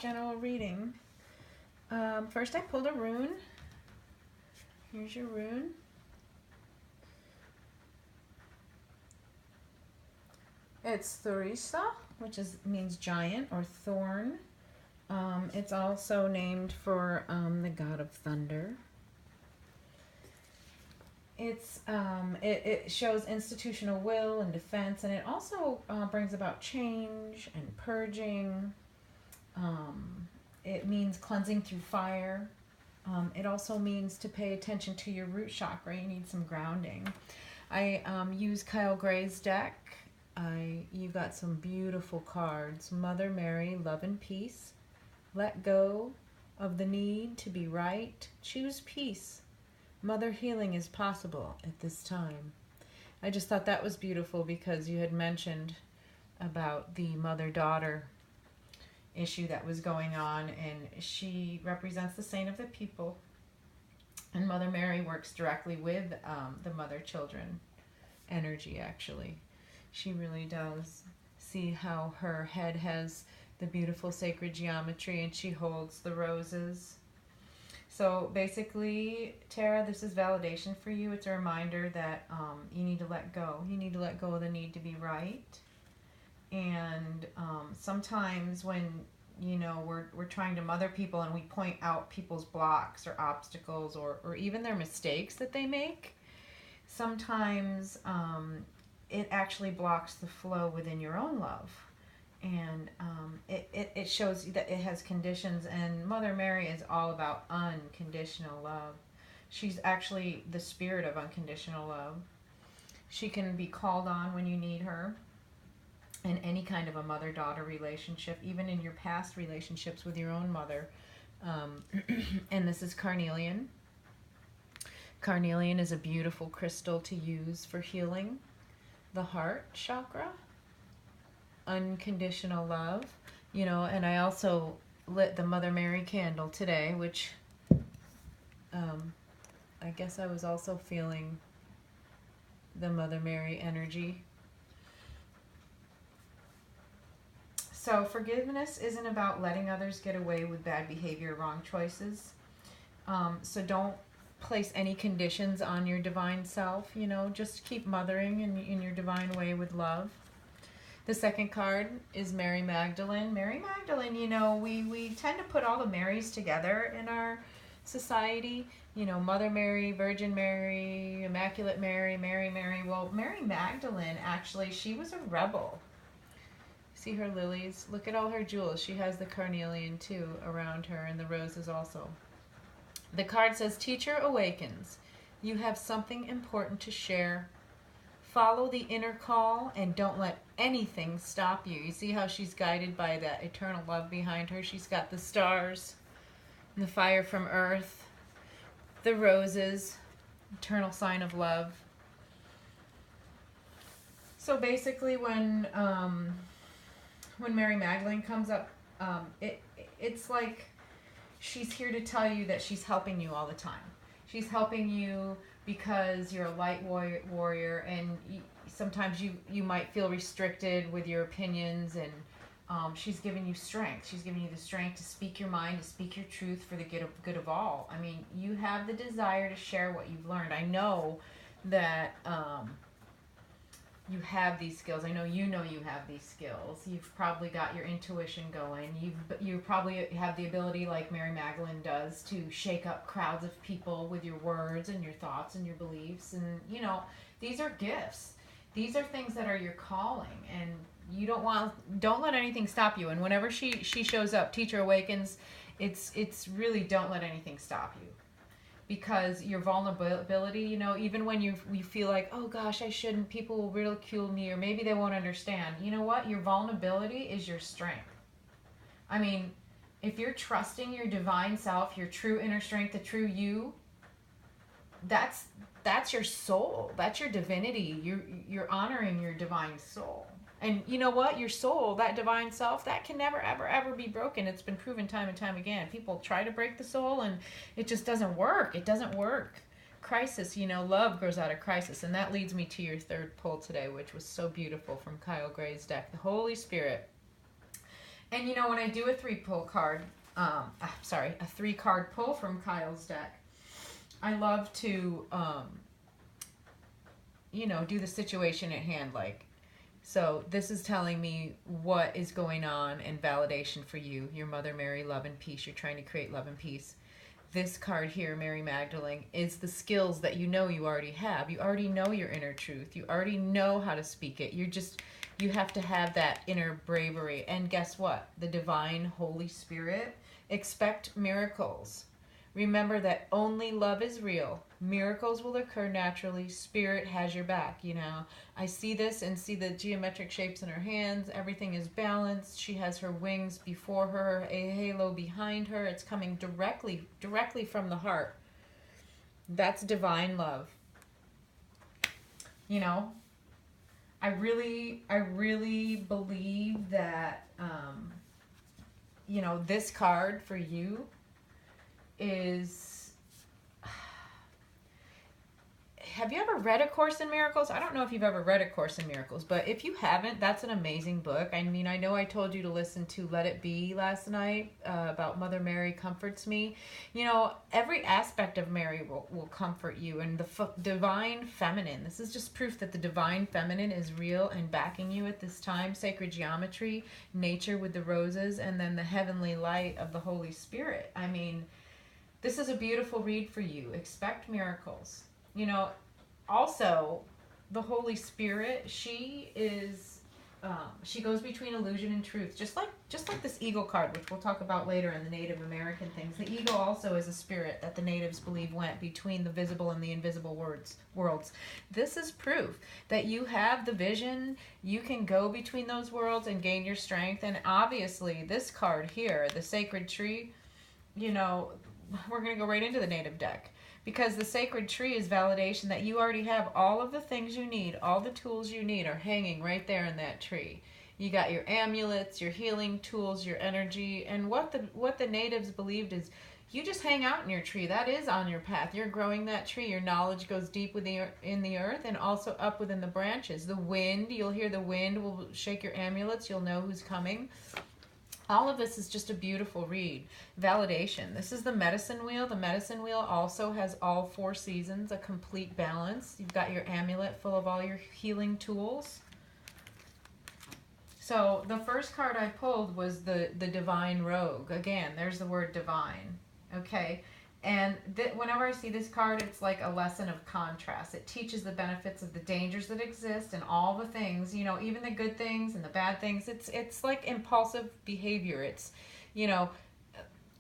general reading. First I pulled a rune. Here's your rune. It's Thurisa, which means giant or thorn. It's also named for the god of thunder. It shows institutional will and defense, and it also brings about change and purging. It means cleansing through fire. It also means to pay attention to your root chakra. You need some grounding. I use Kyle Gray's deck. You got some beautiful cards. Mother Mary, love and peace. Let go of the need to be right. Choose peace. Mother healing is possible at this time. I just thought that was beautiful because you had mentioned about the mother-daughter issue that was going on, and she represents the saint of the people. And Mother Mary works directly with the mother-children energy, actually. She really does. See how her head has the beautiful sacred geometry and she holds the roses. So basically, Tara, this is validation for you. It's a reminder that you need to let go. You need to let go of the need to be right. And sometimes when, you know, we're trying to mother people and we point out people's blocks or obstacles or even their mistakes that they make, sometimes it actually blocks the flow within your own love. And it shows that it has conditions, and Mother Mary is all about unconditional love. She's actually the spirit of unconditional love. She can be called on when you need her in any kind of a mother-daughter relationship, even in your past relationships with your own mother. And this is carnelian. Carnelian is a beautiful crystal to use for healing the heart chakra. Unconditional love, you know. And I also lit the Mother Mary candle today, which I guess I was also feeling the Mother Mary energy. So forgiveness isn't about letting others get away with bad behavior, wrong choices. So don't place any conditions on your divine self, you know. Just keep mothering in your divine way with love. The second card is Mary Magdalene. Mary Magdalene, you know, we tend to put all the Marys together in our society. You know, Mother Mary, Virgin Mary, Immaculate Mary, Mary Mary. Well, Mary Magdalene, actually, she was a rebel. See her lilies? Look at all her jewels. She has the carnelian, too, around her, and the roses also. The card says, Teacher awakens. You have something important to share. Follow the inner call and don't let anything stop you. You see how she's guided by that eternal love behind her? She's got the stars, and the fire from earth, the roses, eternal sign of love. So basically when Mary Magdalene comes up, it's like she's here to tell you that she's helping you all the time. She's helping you because you're a light warrior, and sometimes you might feel restricted with your opinions, and she's giving you strength. She's giving you the strength to speak your mind, to speak your truth for the good of all. I mean, you have the desire to share what you've learned. I know that you have these skills. I know you have these skills. You've probably got your intuition going. You probably have the ability, like Mary Magdalene does, to shake up crowds of people with your words and your thoughts and your beliefs. And, you know, these are gifts. These are things that are your calling, and you don't let anything stop you. And whenever she shows up, Teacher awakens, it's really don't let anything stop you. Because your vulnerability, you know, even when you feel like, oh gosh, I shouldn't, people will ridicule me, or maybe they won't understand. You know what? Your vulnerability is your strength. I mean, if you're trusting your divine self, your true inner strength, the true you, that's your soul. That's your divinity. You're honoring your divine soul. And you know what? Your soul, that divine self, that can never, ever, ever be broken. It's been proven time and time again. People try to break the soul, and it just doesn't work. It doesn't work. Crisis, you know, love grows out of crisis. And that leads me to your third pull today, which was so beautiful from Kyle Gray's deck, the Holy Spirit. And you know, when I do a a 3 card pull from Kyle's deck, I love to, do the situation at hand. Like, so this is telling me what is going on and validation for you. Your Mother Mary, love and peace. You're trying to create love and peace. This card here, Mary Magdalene, is the skills that you already have. You already know your inner truth. You already know how to speak it. You have to have that inner bravery. And guess what? The divine Holy Spirit, expect miracles. Remember that only love is real. Miracles will occur naturally. Spirit has your back, I see this and see the geometric shapes in her hands. Everything is balanced. She has her wings before her, a halo behind her. It's coming directly from the heart. That's divine love. I really believe that, this card for you is, have you ever read A Course in Miracles? I don't know if you've ever read A Course in Miracles, but if you haven't, that's an amazing book. I mean, I know I told you to listen to Let It Be last night, about Mother Mary comforts me. Every aspect of Mary will comfort you, and the divine feminine. This is just proof that the divine feminine is real and backing you at this time. Sacred geometry, nature with the roses, and then the heavenly light of the Holy Spirit. I mean, this is a beautiful read for you. Expect miracles. Also, the Holy Spirit, she is, she goes between illusion and truth, just like this eagle card, which we'll talk about later in the Native American things. The eagle also is a spirit that the natives believe went between the visible and the invisible worlds. This is proof that you have the vision. You can go between those worlds and gain your strength. And obviously, this card here, the Sacred Tree, we're going to go right into the native deck. Because the Sacred Tree is validation that you already have all of the things you need. All the tools you need are hanging right there in that tree. You got your amulets, your healing tools, your energy. And what the natives believed is you just hang out in your tree. That is on your path. You're growing that tree. Your knowledge goes deep in the earth and also up within the branches. The wind, you'll hear the wind will shake your amulets. You'll know who's coming. All of this is just a beautiful read. Validation. This is the medicine wheel. The medicine wheel also has all 4 seasons, a complete balance. You've got your amulet full of all your healing tools. So the first card I pulled was the Divine Rogue. Again, there's the word divine. Okay. And whenever I see this card, it's like a lesson of contrast. It teaches the benefits of the dangers that exist and all the things, even the good things and the bad things. It's like impulsive behavior. It's,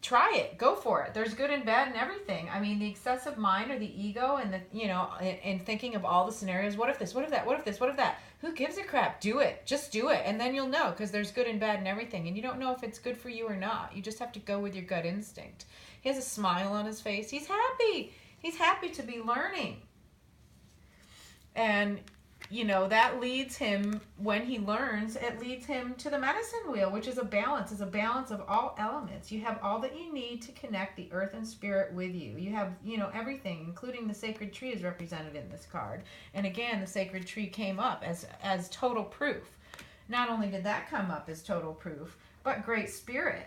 try it, go for it. There's good and bad in everything. I mean, the excessive mind or the ego and and thinking of all the scenarios. What if this? What if that? What if this? What if that? Who gives a crap? Do it. Just do it. And then you'll know, because there's good and bad in everything. And you don't know if it's good for you or not. You just have to go with your gut instinct. He has a smile on his face. He's happy. He's happy to be learning. And, that leads him, when he learns, it leads him to the medicine wheel, which is a balance. It's a balance of all elements. You have all that you need to connect the earth and spirit with you. You have, everything, including the sacred tree is represented in this card. And again, the sacred tree came up as total proof. Not only did that come up as total proof, but Great Spirit.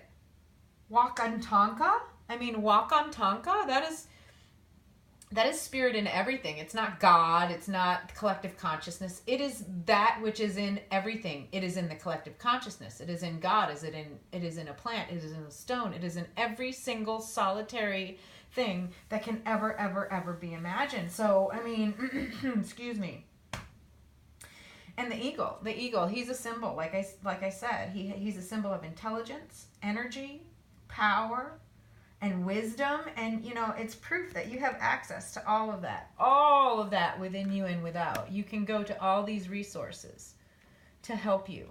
Wakantanka? I mean, Wakantanka, that is spirit in everything. It's not God. It's not collective consciousness. It is that which is in everything. It is in the collective consciousness. It is in God. It is in a plant. It is in a stone. It is in every single solitary thing that can ever be imagined. So, I mean, excuse me. And the eagle, he's a symbol. Like I said, he's a symbol of intelligence, energy, power, and wisdom. And it's proof that you have access to all of that within you and without. You can go to all these resources to help you.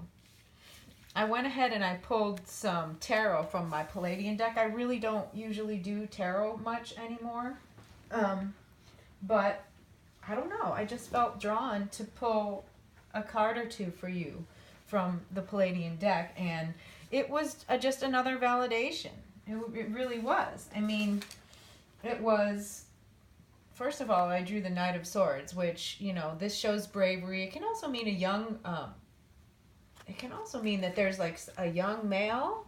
I went ahead and I pulled some tarot from my Palladian deck. I really don't usually do tarot much anymore, but I don't know, I just felt drawn to pull a card or two for you from the Palladian deck, and it was just another validation. It really was. I mean, it was, first of all, I drew the Knight of Swords, which, this shows bravery. It can also mean a young It can also mean that there's like a young male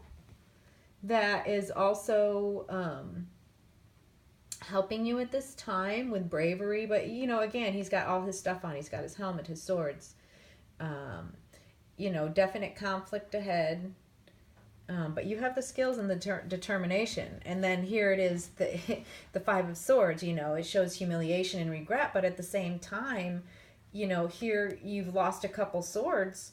that is also helping you at this time with bravery. But, you know, again, he's got all his stuff on. He's got his helmet, his swords. You know, definite conflict ahead. But you have the skills and the determination. And then here it is, the Five of Swords, you know, it shows humiliation and regret. But at the same time, you know, here you've lost a couple swords,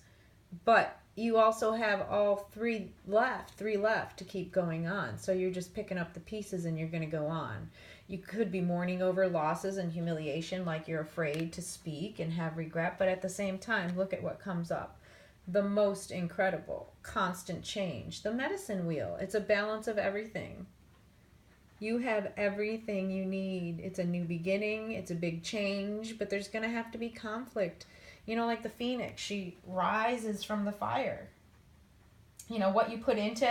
but you also have all three left to keep going on. So you're just picking up the pieces and you're going to go on. You could be mourning over losses and humiliation, like you're afraid to speak and have regret. But at the same time, look at what comes up. The most incredible, constant change. The medicine wheel. It's a balance of everything. You have everything you need. It's a new beginning. It's a big change, but there's going to have to be conflict. You know, like the phoenix, she rises from the fire. You know, what you put into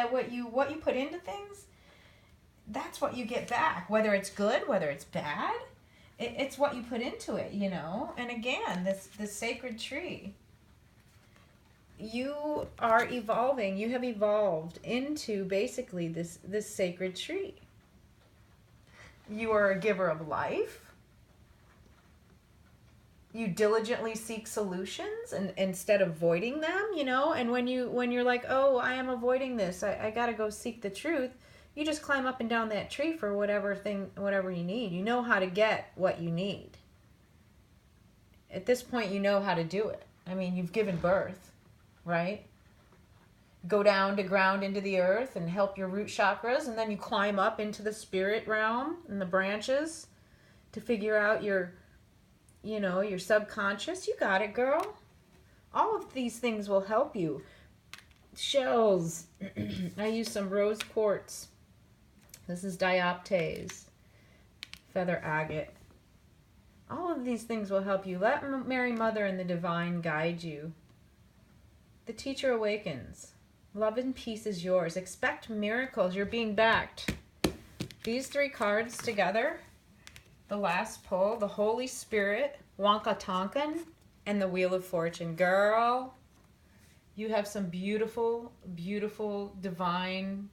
things, that's what you get back. Whether it's good, whether it's bad, it's what you put into it, you know. And again, this sacred tree, you are evolving. You have evolved into basically this sacred tree. You are a giver of life. You diligently seek solutions and instead of avoiding them, you know. And when you're like, oh, I am avoiding this, I gotta go seek the truth, you just climb up and down that tree for whatever you need. You know how to get what you need. At this point, you know how to do it. I mean, you've given birth, right? Go down to ground into the earth and help your root chakras, and then you climb up into the spirit realm and the branches to figure out your subconscious. You got it, girl. All of these things will help you. Shells. I use some rose quartz. This is dioptase. Feather agate. All of these things will help you. Let Mary Mother and the Divine guide you. The teacher awakens. Love and peace is yours. Expect miracles. You're being backed. These three cards together, the last pull, the Holy Spirit, Wonka Tonkin, and the Wheel of Fortune. Girl, you have some beautiful, beautiful, divine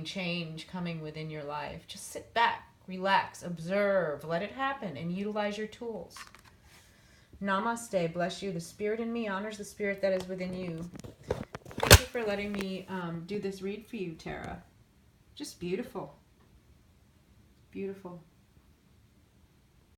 change coming within your life. Just sit back, relax, observe, let it happen, and utilize your tools. Namaste. Bless you. The spirit in me honors the spirit that is within you. Thank you for letting me do this read for you, Tara. Just beautiful. Beautiful.